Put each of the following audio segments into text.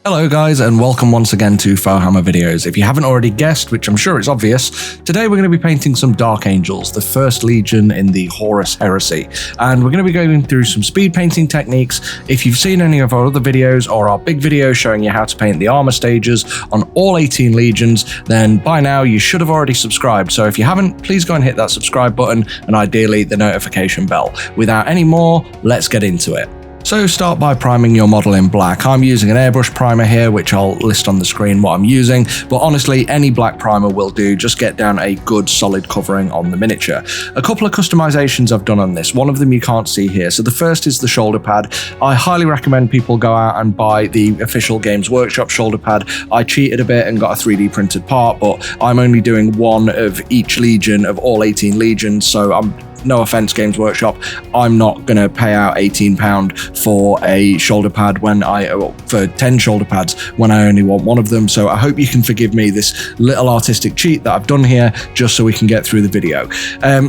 Hello guys, and welcome once again to Fohammer Videos. If you haven't already guessed, which I'm sure is obvious, today we're going to be painting some Dark Angels, the first legion in the Horus Heresy, and we're going to be going through some speed painting techniques. If you've seen any of our other videos or our big video showing you how to paint the armor stages on all 18 legions, then by now you should have already subscribed. So if you haven't, please go and hit that subscribe button and ideally the notification bell. Without any more, let's get into it. So start by priming your model in black. I'm using an airbrush primer here, which I'll list on the screen what I'm using, but honestly any black primer will do. Just get down a good solid covering on the miniature. A couple of customizations I've done on this. One of them you can't see here. So the first is the shoulder pad. I highly recommend people go out and buy the official Games Workshop shoulder pad. I cheated a bit and got a 3D printed part, but I'm only doing one of each legion of all 18 legions, so no offense, Games Workshop, I'm not going to pay out £18 for a shoulder pad for 10 shoulder pads when I only want one of them. So I hope you can forgive me this little artistic cheat that I've done here, just so we can get through the video.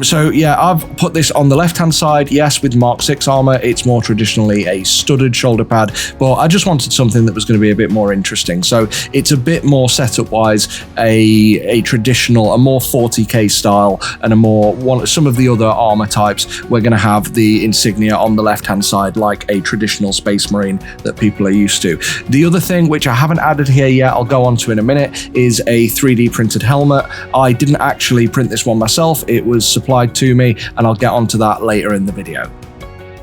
So yeah, I've put this on the left-hand side. Yes, with Mark 6 armor, it's more traditionally a studded shoulder pad, but I just wanted something that was going to be a bit more interesting. So it's a bit more setup-wise, a traditional, a more 40k style, and some of the other armor types. We're going to have the insignia on the left hand side like a traditional Space Marine that people are used to. The other thing, which I haven't added here yet, I'll go on to in a minute, is a 3D printed helmet. I didn't actually print this one myself, it was supplied to me, and I'll get onto that later in the video.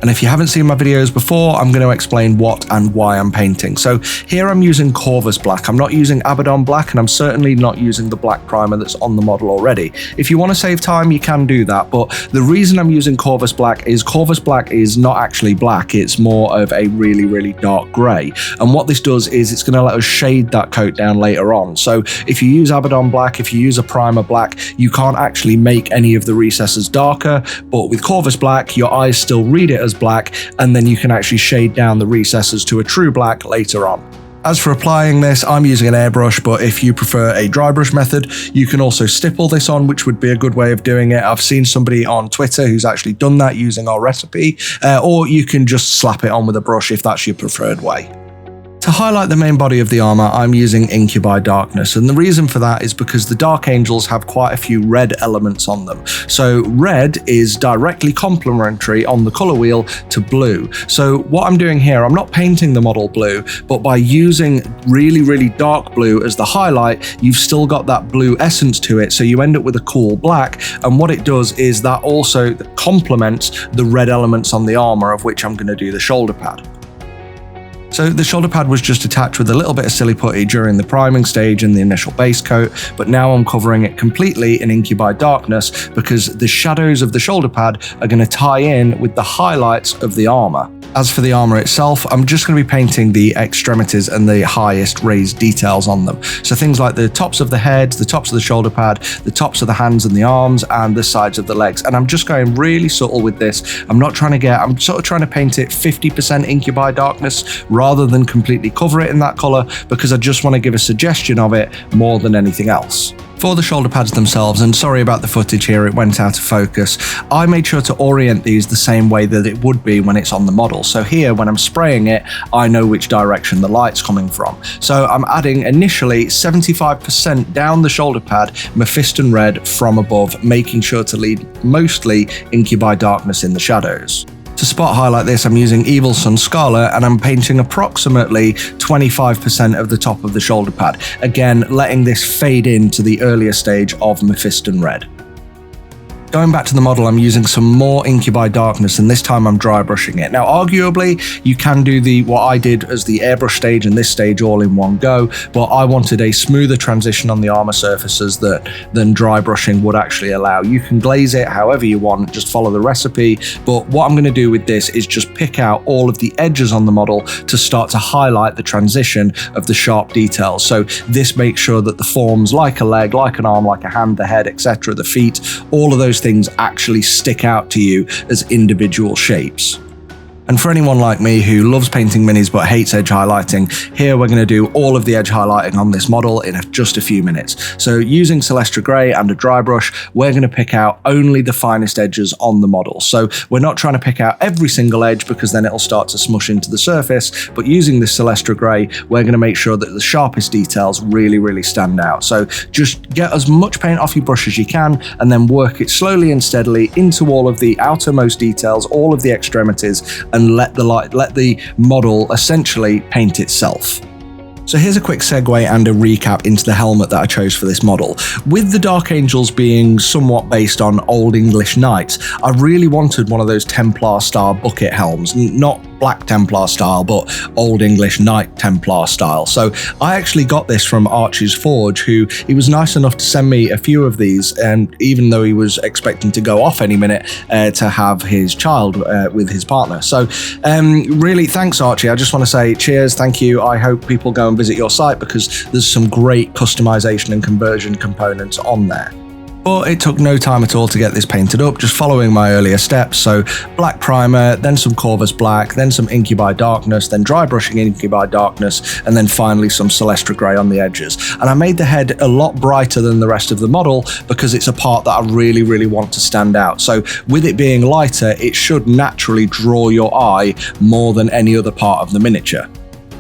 And if you haven't seen my videos before, I'm going to explain what and why I'm painting. So here I'm using Corvus black. I'm not using Abaddon black, and I'm certainly not using the black primer that's on the model already. If you want to save time, you can do that. But the reason I'm using Corvus black is not actually black. It's more of a really, really dark gray. And what this does is it's going to let us shade that coat down later on. So if you use Abaddon black, if you use a primer black, you can't actually make any of the recesses darker. But with Corvus black, your eyes still read it as black, and then you can actually shade down the recesses to a true black later on. As for applying this, I'm using an airbrush, but if you prefer a dry brush method, you can also stipple this on, which would be a good way of doing it. I've seen somebody on Twitter who's actually done that using our recipe, or you can just slap it on with a brush if that's your preferred way. To highlight the main body of the armor, I'm using Incubi Darkness, and the reason for that is because the Dark Angels have quite a few red elements on them. So red is directly complementary on the color wheel to blue. So what I'm doing here, I'm not painting the model blue, but by using really, really dark blue as the highlight, you've still got that blue essence to it, so you end up with a cool black. And what it does is that also complements the red elements on the armor, of which I'm going to do the shoulder pad. So the shoulder pad was just attached with a little bit of silly putty during the priming stage and the initial base coat, but now I'm covering it completely in Incubi Darkness because the shadows of the shoulder pad are going to tie in with the highlights of the armor. As for the armor itself, I'm just going to be painting the extremities and the highest raised details on them. So things like the tops of the head, the tops of the shoulder pad, the tops of the hands and the arms, and the sides of the legs. And I'm just going really subtle with this. I'm sort of trying to paint it 50% Incubi Darkness rather than completely cover it in that color, because I just want to give a suggestion of it more than anything else. For the shoulder pads themselves, and sorry about the footage here, it went out of focus, I made sure to orient these the same way that it would be when it's on the model. So here, when I'm spraying it, I know which direction the light's coming from. So I'm adding initially 75% down the shoulder pad, Mephiston red from above, making sure to leave mostly Incubi Darkness in the shadows. To spot highlight this, I'm using Evil Sun Scarlet, and I'm painting approximately 25% of the top of the shoulder pad, again letting this fade into the earlier stage of Mephiston red. Going back to the model, I'm using some more Incubi Darkness, and this time I'm dry brushing it. Now, arguably, you can do what I did as the airbrush stage and this stage all in one go, but I wanted a smoother transition on the armor surfaces than dry brushing would actually allow. You can glaze it however you want, just follow the recipe, but what I'm going to do with this is just pick out all of the edges on the model to start to highlight the transition of the sharp details. So this makes sure that the forms, like a leg, like an arm, like a hand, the head, etc., the feet, all of those things actually stick out to you as individual shapes. And for anyone like me who loves painting minis but hates edge highlighting, here we're going to do all of the edge highlighting on this model in just a few minutes. So using Celestra Grey and a dry brush, we're going to pick out only the finest edges on the model. So we're not trying to pick out every single edge because then it'll start to smush into the surface, but using this Celestra Grey, we're going to make sure that the sharpest details really stand out. So just get as much paint off your brush as you can and then work it slowly and steadily into all of the outermost details, all of the extremities, and let the model essentially paint itself. So here's a quick segue and a recap into the helmet that I chose for this model. With the Dark Angels being somewhat based on Old English knights, I really wanted one of those Templar style bucket helms, not Black Templar style, but Old English Knight Templar style. So I actually got this from Archies Forge, who he was nice enough to send me a few of these, and even though he was expecting to go off any minute to have his child with his partner. So really, thanks Archie. I just want to say cheers, thank you. I hope people go and visit your site because there's some great customization and conversion components on there. But it took no time at all to get this painted up, just following my earlier steps. So black primer, then some Corvus black, then some Incubi darkness, then dry brushing Incubi darkness, and then finally some Celestra Grey on the edges. And I made the head a lot brighter than the rest of the model because it's a part that I really want to stand out. So with it being lighter, it should naturally draw your eye more than any other part of the miniature.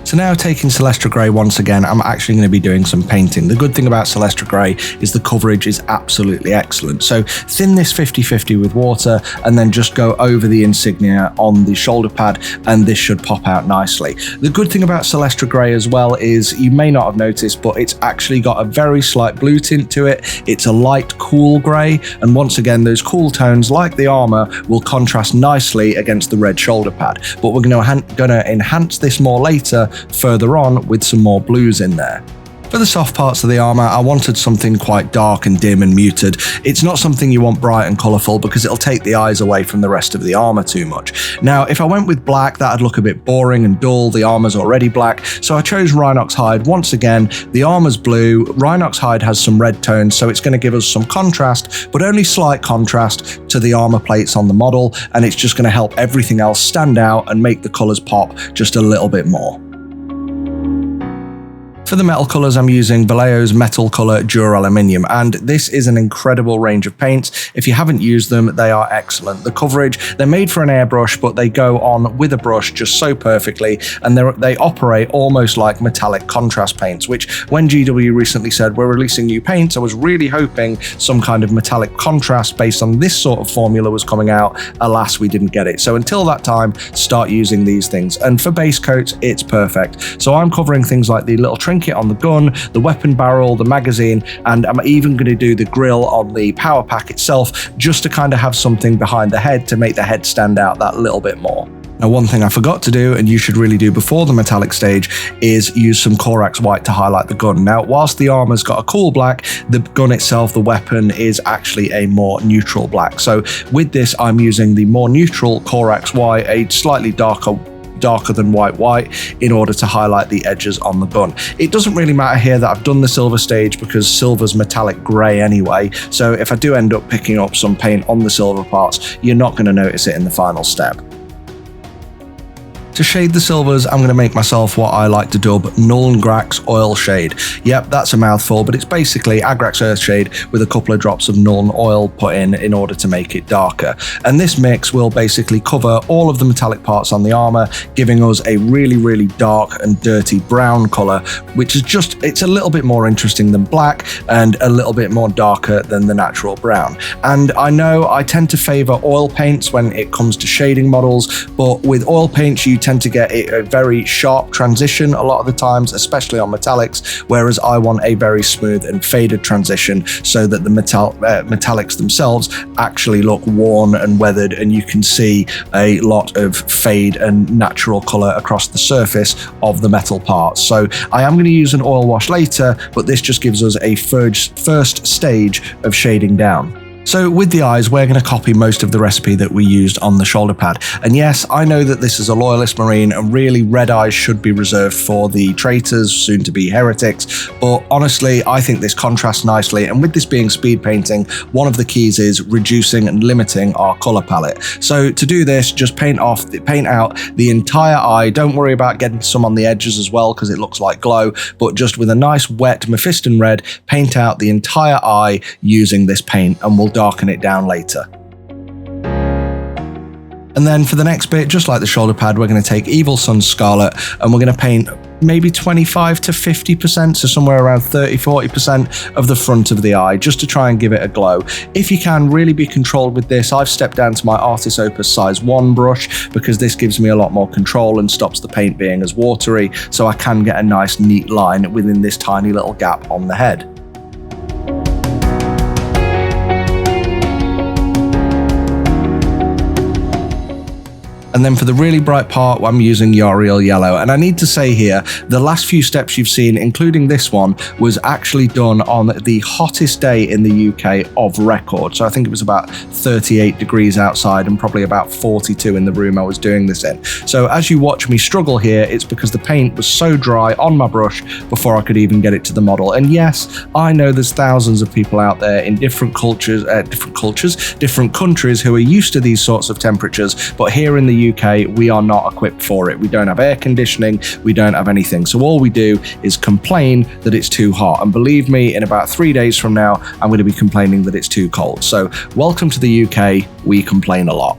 So now taking Celestra Grey once again, I'm actually going to be doing some painting. The good thing about Celestra Grey is the coverage is absolutely excellent. So thin this 50-50 with water and then just go over the insignia on the shoulder pad and this should pop out nicely. The good thing about Celestra Grey as well is you may not have noticed, but it's actually got a very slight blue tint to it. It's a light cool grey, and once again those cool tones like the armour will contrast nicely against the red shoulder pad. But we're going to enhance this more later further on with some more blues in there. For the soft parts of the armour, I wanted something quite dark and dim and muted. It's not something you want bright and colourful because it'll take the eyes away from the rest of the armour too much. Now, if I went with black, that'd look a bit boring and dull. The armour's already black, so I chose Rhinox Hide once again. The armour's blue, Rhinox Hide has some red tones, so it's going to give us some contrast, but only slight contrast to the armour plates on the model, and it's just going to help everything else stand out and make the colours pop just a little bit more. For the metal colours, I'm using Vallejo's Metal Colour Duraluminium, and this is an incredible range of paints. If you haven't used them, they are excellent. The coverage, they're made for an airbrush, but they go on with a brush just so perfectly, and they operate almost like metallic contrast paints, which when GW recently said we're releasing new paints, I was really hoping some kind of metallic contrast based on this sort of formula was coming out. Alas, we didn't get it. So until that time, start using these things. And for base coats, it's perfect. So I'm covering things like the little trinket on the gun, the weapon barrel, the magazine, and I'm even going to do the grill on the power pack itself just to kind of have something behind the head to make the head stand out that little bit more. Now, one thing I forgot to do, and you should really do before the metallic stage, is use some Corax White to highlight the gun. Now, whilst the armor's got a cool black, the gun itself, the weapon, is actually a more neutral black. So with this, I'm using the more neutral Corax White, a slightly darker than white in order to highlight the edges on the gun. It doesn't really matter here that I've done the silver stage because silver's metallic grey anyway, so if I do end up picking up some paint on the silver parts, you're not going to notice it in the final step. To shade the silvers, I'm going to make myself what I like to dub Nulngrax Oil Shade. Yep, that's a mouthful, but it's basically Agrax Earthshade with a couple of drops of Nuln oil put in order to make it darker. And this mix will basically cover all of the metallic parts on the armor, giving us a really dark and dirty brown color, which is it's a little bit more interesting than black and a little bit more darker than the natural brown. And I know I tend to favor oil paints when it comes to shading models, but with oil paints, you tend to get a very sharp transition a lot of the times, especially on metallics, whereas I want a very smooth and faded transition so that the metallics themselves actually look worn and weathered, and you can see a lot of fade and natural color across the surface of the metal parts. So I am going to use an oil wash later, but this just gives us a first stage of shading down. So with the eyes, we're going to copy most of the recipe that we used on the shoulder pad. And yes, I know that this is a loyalist marine and really red eyes should be reserved for the traitors, soon to be heretics. But honestly, I think this contrasts nicely. And with this being speed painting, one of the keys is reducing and limiting our color palette. So to do this, just paint out the entire eye. Don't worry about getting some on the edges as well, because it looks like glow, but just with a nice wet Mephiston red, paint out the entire eye using this paint, and we'll darken it down later. And then for the next bit, just like the shoulder pad, we're going to take Evil Sunz Scarlet and we're going to paint maybe 25 to 50%, so somewhere around 30-40% of the front of the eye, just to try and give it a glow. If you can, really be controlled with this. I've stepped down to my Artis Opus size 1 brush because this gives me a lot more control and stops the paint being as watery, so I can get a nice neat line within this tiny little gap on the head. And then for the really bright part, I'm using Yariel Yellow. And I need to say here, the last few steps you've seen, including this one, was actually done on the hottest day in the UK of record. So I think it was about 38 degrees outside and probably about 42 in the room I was doing this in. So as you watch me struggle here, it's because the paint was so dry on my brush before I could even get it to the model. And yes, I know there's thousands of people out there in different countries who are used to these sorts of temperatures, but here in the UK, we are not equipped for it. We don't have air conditioning, we don't have anything. So all we do is complain that it's too hot. And believe me, in about 3 days from now, I'm going to be complaining that it's too cold. So welcome to the UK, we complain a lot.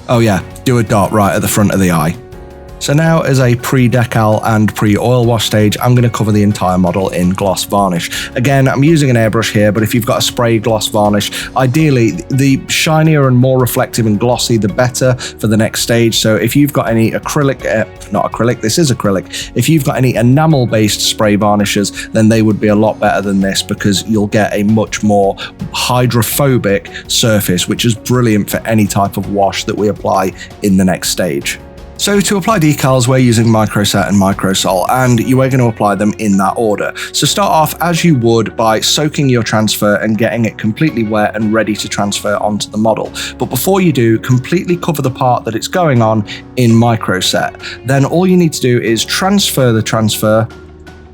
Oh yeah, do a dot right at the front of the eye. So now, as a pre-decal and pre-oil wash stage, I'm going to cover the entire model in gloss varnish. Again, I'm using an airbrush here, but if you've got a spray gloss varnish, ideally the shinier and more reflective and glossy, the better for the next stage. So if you've got any acrylic, not acrylic, this is acrylic, if you've got any enamel-based spray varnishes, then they would be a lot better than this, because you'll get a much more hydrophobic surface, which is brilliant for any type of wash that we apply in the next stage. So to apply decals, we're using Microset and Microsol, and you are going to apply them in that order. So start off as you would by soaking your transfer and getting it completely wet and ready to transfer onto the model. But before you do, completely cover the part that it's going on in Microset. Then all you need to do is transfer the transfer.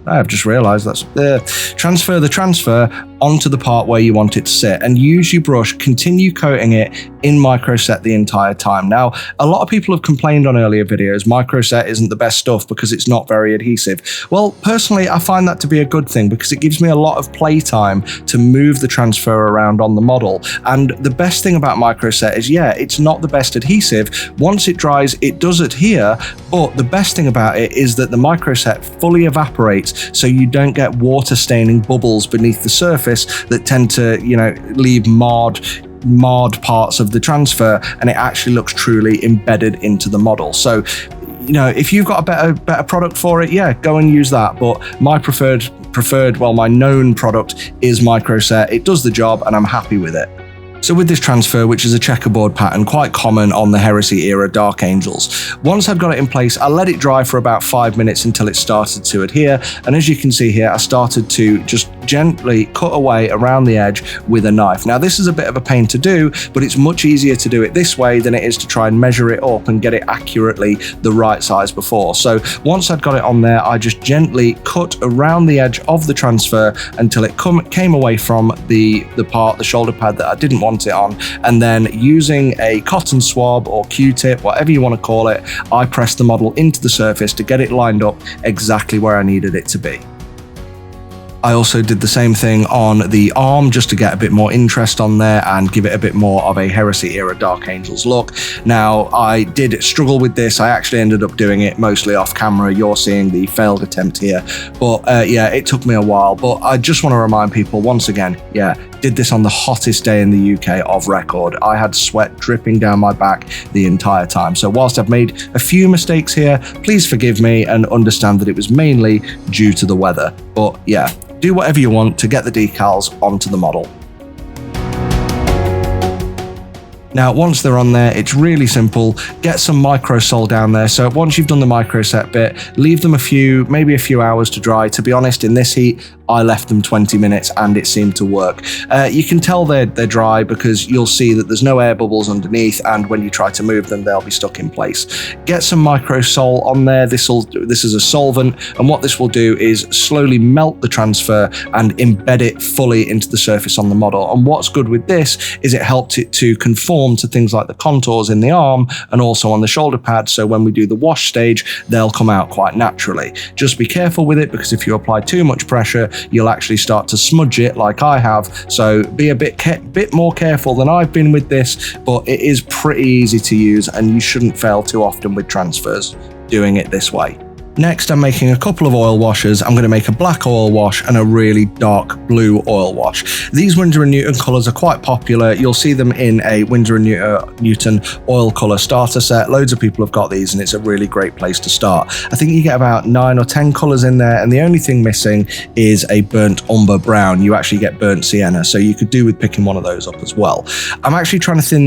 I've just realized that's there. Transfer the transfer onto the part where you want it to sit, and use your brush, continue coating it in Microset the entire time. Now, a lot of people have complained on earlier videos, Microset isn't the best stuff because it's not very adhesive. Well, personally, I find that to be a good thing because it gives me a lot of playtime to move the transfer around on the model. And the best thing about Microset is, yeah, it's not the best adhesive. Once it dries, it does adhere, but the best thing about it is that the Microset fully evaporates, so you don't get water staining bubbles beneath the surface that tend to, leave marred parts of the transfer, and it actually looks truly embedded into the model. So, if you've got a better product for it, yeah, go and use that. But my my known product is Microset. It does the job and I'm happy with it. So with this transfer, which is a checkerboard pattern quite common on the Heresy era Dark Angels, once I'd got it in place, I let it dry for about 5 minutes until it started to adhere. And as you can see here, I started to just gently cut away around the edge with a knife. Now this is a bit of a pain to do, but it's much easier to do it this way than it is to try and measure it up and get it accurately the right size before. So once I'd got it on there, I just gently cut around the edge of the transfer until it came away from the shoulder pad that I didn't want it on, and then using a cotton swab or Q-tip, whatever you want to call it, I pressed the model into the surface to get it lined up exactly where I needed it to be. I also did the same thing on the arm just to get a bit more interest on there and give it a bit more of a Heresy era Dark Angels look. Now, I did struggle with this. I actually ended up doing it mostly off camera. You're seeing the failed attempt here. But yeah, it took me a while. But I just want to remind people once again, yeah, did this on the hottest day in the UK of record. I had sweat dripping down my back the entire time. So whilst I've made a few mistakes here, please forgive me and understand that it was mainly due to the weather. But yeah, do whatever you want to get the decals onto the model. Now, once they're on there, it's really simple. Get some micro sol down there. So once you've done the micro set bit, leave them maybe a few hours to dry. To be honest, in this heat, I left them 20 minutes and it seemed to work. You can tell they're dry because you'll see that there's no air bubbles underneath, and when you try to move them, they'll be stuck in place. Get some micro sol on there. This is a solvent, and what this will do is slowly melt the transfer and embed it fully into the surface on the model. And what's good with this is it helps it to conform to things like the contours in the arm and also on the shoulder pad, so when we do the wash stage, they'll come out quite naturally. Just be careful with it, because if you apply too much pressure, you'll actually start to smudge it like I have. So be a bit more careful than I've been with this, but it is pretty easy to use and you shouldn't fail too often with transfers doing it this way. Next, I'm making a couple of oil washes. I'm going to make a black oil wash and a really dark blue oil wash. These Winsor & Newton colours are quite popular. You'll see them in a Winsor & Newton oil colour starter set. Loads of people have got these and it's a really great place to start. I think you get about 9 or 10 colours in there, and the only thing missing is a burnt umber brown. You actually get burnt sienna, so you could do with picking one of those up as well. I'm actually trying to thin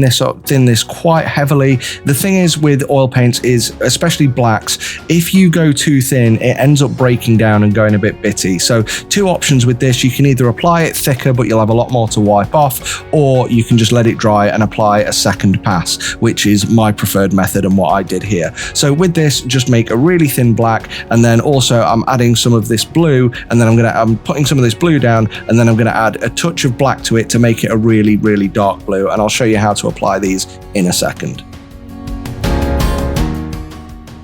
this quite heavily. The thing is with oil paints is, especially blacks, if you go too thin, it ends up breaking down and going a bit bitty. So two options with this: you can either apply it thicker but you'll have a lot more to wipe off, or you can just let it dry and apply a second pass, which is my preferred method and what I did here. So with this, just make a really thin black, and then also I'm adding some of this blue, and then I'm putting some of this blue down, and then I'm going to add a touch of black to it to make it a really, really dark blue, and I'll show you how to apply these in a second.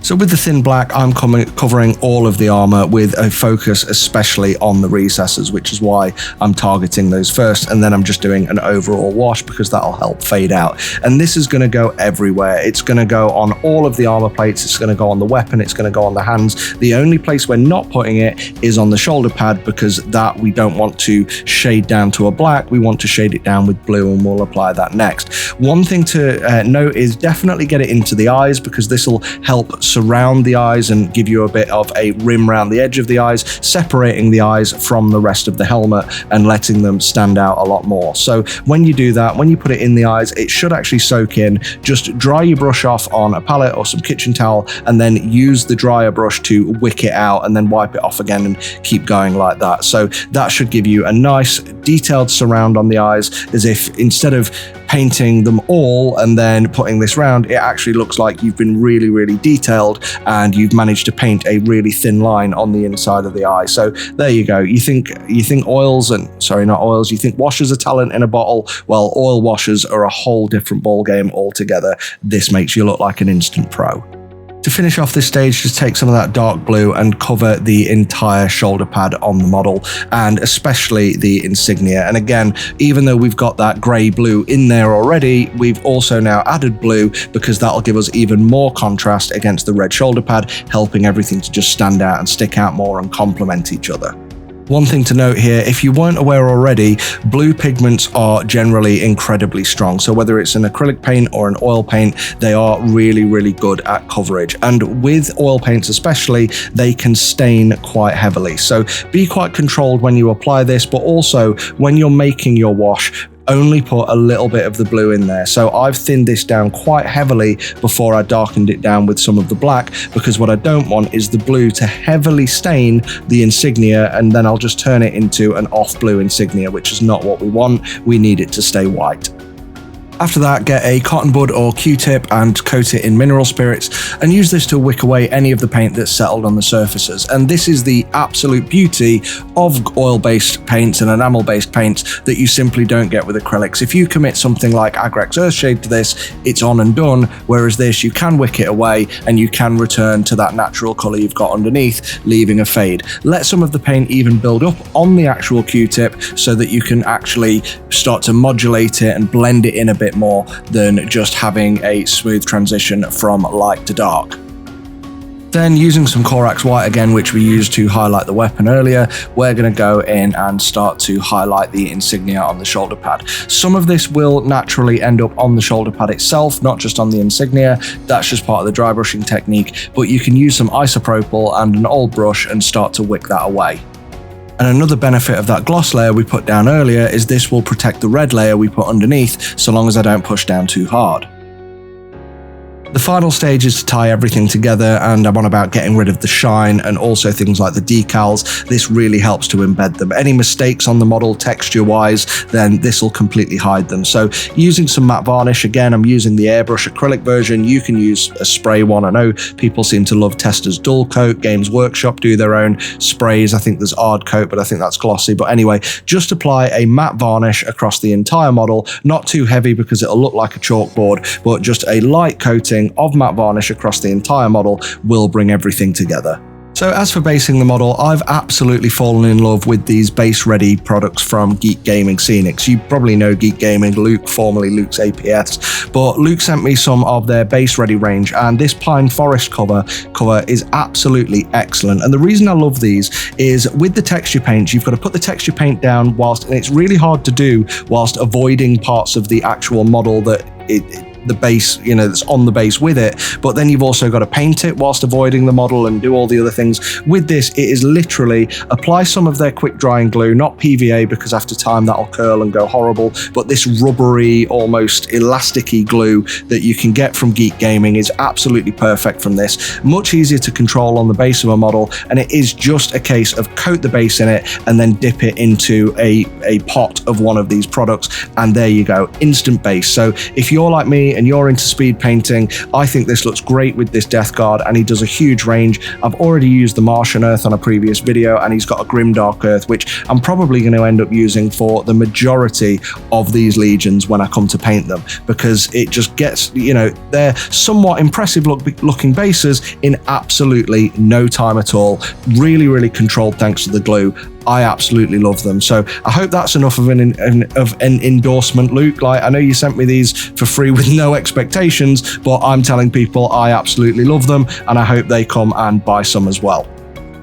So with the thin black, I'm covering all of the armor with a focus especially on the recesses, which is why I'm targeting those first, and then I'm just doing an overall wash because that'll help fade out. And this is going to go everywhere. It's going to go on all of the armor plates, it's going to go on the weapon, it's going to go on the hands. The only place we're not putting it is on the shoulder pad, because that we don't want to shade down to a black, we want to shade it down with blue, and we'll apply that next. One thing to note is definitely get it into the eyes, because this will help surround the eyes and give you a bit of a rim around the edge of the eyes, separating the eyes from the rest of the helmet and letting them stand out a lot more. So when you do that, when you put it in the eyes, it should actually soak in. Just dry your brush off on a palette or some kitchen towel, and then use the dryer brush to wick it out, and then wipe it off again and keep going like that. So that should give you a nice detailed surround on the eyes, as if instead of painting them all and then putting this round, it actually looks like you've been really, really detailed and you've managed to paint a really thin line on the inside of the eye. So there you go. You think oils and, sorry, not oils, you think washers are talent in a bottle. Well, oil washers are a whole different ball game altogether. This makes you look like an instant pro. To finish off this stage, just take some of that dark blue and cover the entire shoulder pad on the model, and especially the insignia. And again, even though we've got that grey blue in there already, we've also now added blue, because that'll give us even more contrast against the red shoulder pad, helping everything to just stand out and stick out more and complement each other. One thing to note here, if you weren't aware already, blue pigments are generally incredibly strong. So whether it's an acrylic paint or an oil paint, they are really, really good at coverage. And with oil paints especially, they can stain quite heavily. So be quite controlled when you apply this, but also when you're making your wash, only put a little bit of the blue in there. So I've thinned this down quite heavily before I darkened it down with some of the black, because what I don't want is the blue to heavily stain the insignia, and then I'll just turn it into an off blue insignia, which is not what we want. We need it to stay white. After that, get a cotton bud or Q-tip and coat it in mineral spirits, and use this to wick away any of the paint that's settled on the surfaces. And this is the absolute beauty of oil-based paints and enamel-based paints that you simply don't get with acrylics. If you commit something like Agrex Earthshade to this, it's on and done, whereas this, you can wick it away and you can return to that natural colour you've got underneath, leaving a fade. Let some of the paint even build up on the actual Q-tip so that you can actually start to modulate it and blend it in a bit more than just having a smooth transition from light to dark. Then, using some Corax White again, which we used to highlight the weapon earlier, we're going to go in and start to highlight the insignia on the shoulder pad. Some of this will naturally end up on the shoulder pad itself, not just on the insignia. That's just part of the dry brushing technique, but you can use some isopropyl and an old brush and start to wick that away. And another benefit of that gloss layer we put down earlier is this will protect the red layer we put underneath, so long as I don't push down too hard. The final stage is to tie everything together, and I'm on about getting rid of the shine and also things like the decals. This really helps to embed them. Any mistakes on the model texture-wise, then this will completely hide them. So using some matte varnish, again, I'm using the airbrush acrylic version. You can use a spray one. I know people seem to love Testa's dual coat. Games Workshop do their own sprays. I think there's Ard Coat, but I think that's glossy. But anyway, just apply a matte varnish across the entire model, not too heavy because it'll look like a chalkboard, but just a light coating of matte varnish across the entire model will bring everything together. So as for basing the model, I've absolutely fallen in love with these base ready products from Geek Gaming Scenics. You probably know Geek Gaming, Luke, formerly Luke's APS, but Luke sent me some of their base ready range, and this pine forest cover is absolutely excellent. And the reason I love these is with the texture paints, you've got to put the texture paint down and it's really hard to do whilst avoiding parts of the actual model that the base, that's on the base with it, but then you've also got to paint it whilst avoiding the model and do all the other things. With this, it is literally apply some of their quick drying glue, not PVA because after time that'll curl and go horrible, but this rubbery, almost elasticy glue that you can get from Geek Gaming is absolutely perfect from this. Much easier to control on the base of a model, and it is just a case of coat the base in it and then dip it into a pot of one of these products, and there you go, instant base. So if you're like me and you're into speed painting, I think this looks great with this Death Guard, and he does a huge range. I've already used the Martian Earth on a previous video, and he's got a Grimdark Earth, which I'm probably going to end up using for the majority of these legions when I come to paint them, because it just gets, they're somewhat impressive looking bases in absolutely no time at all. Really, really controlled thanks to the glue. I absolutely love them. So I hope that's enough of an endorsement, Luke. Like, I know you sent me these for free with no expectations, but I'm telling people I absolutely love them, and I hope they come and buy some as well.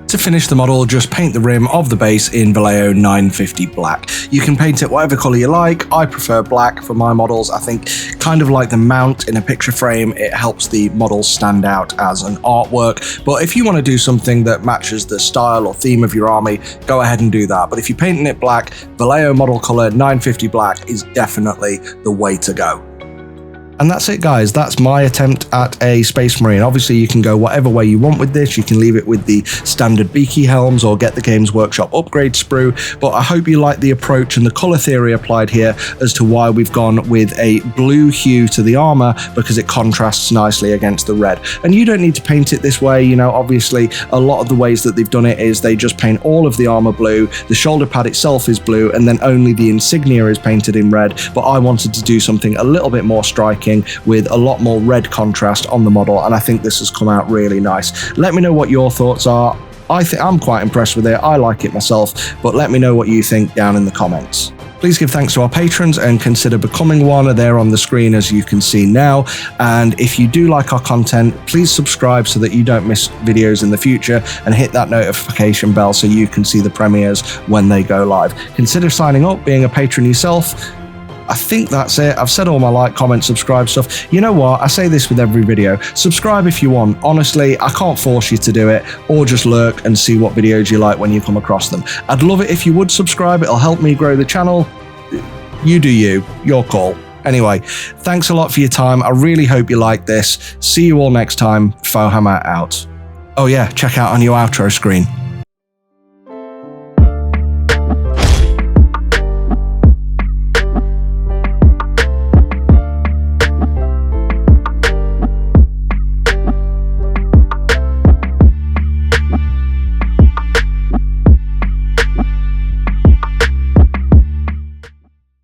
To finish the model, just paint the rim of the base in Vallejo 950 black. You can paint it whatever color you like. I prefer black for my models. I think kind of like the mount in a picture frame, it helps the models stand out as an artwork. But if you want to do something that matches the style or theme of your army, go ahead and do that. But if you're painting it black, Vallejo model color 950 black is definitely the way to go. And that's it, guys. That's my attempt at a Space Marine. Obviously, you can go whatever way you want with this. You can leave it with the standard beaky helms or get the Games Workshop upgrade sprue. But I hope you like the approach and the color theory applied here as to why we've gone with a blue hue to the armor, because it contrasts nicely against the red. And you don't need to paint it this way. Obviously, a lot of the ways that they've done it is they just paint all of the armor blue. The shoulder pad itself is blue, and then only the insignia is painted in red. But I wanted to do something a little bit more striking with a lot more red contrast on the model, and I think this has come out really nice. Let me know what your thoughts are. I'm quite impressed with it. I like it myself, but let me know what you think down in the comments. Please give thanks to our patrons and consider becoming one. They're on the screen as you can see now. And if you do like our content, please subscribe so that you don't miss videos in the future, and hit that notification bell so you can see the premieres when they go live. Consider signing up, being a patron yourself. I think that's it. I've said all my like, comment, subscribe stuff. You know what? I say this with every video. Subscribe if you want. Honestly, I can't force you to do it, or just lurk and see what videos you like when you come across them. I'd love it if you would subscribe. It'll help me grow the channel. You do you. Your call. Anyway, thanks a lot for your time. I really hope you like this. See you all next time. Fohammer out. Oh yeah, check out our new outro screen.